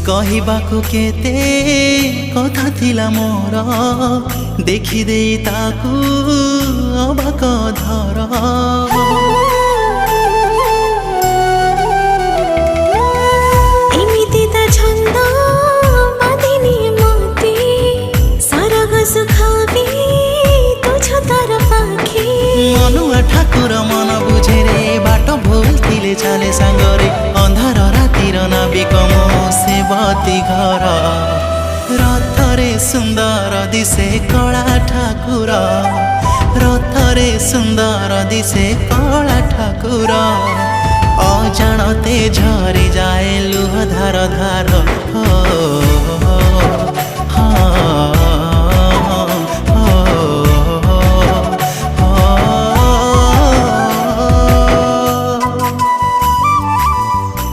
कहबाकू केते कथा थिला मोर देखि देई ताकू अबाक धर मनुआ ठाकुर मन बुझे रे बाट भूल थिले चले सांगरे अंधार रातिर नाविक सेवती घर रथरे सुंदर दिसे कला ठाकुर रथरे सुंदर दिसे कला ठाकुर अजाणते झरी जाए लुह धार धार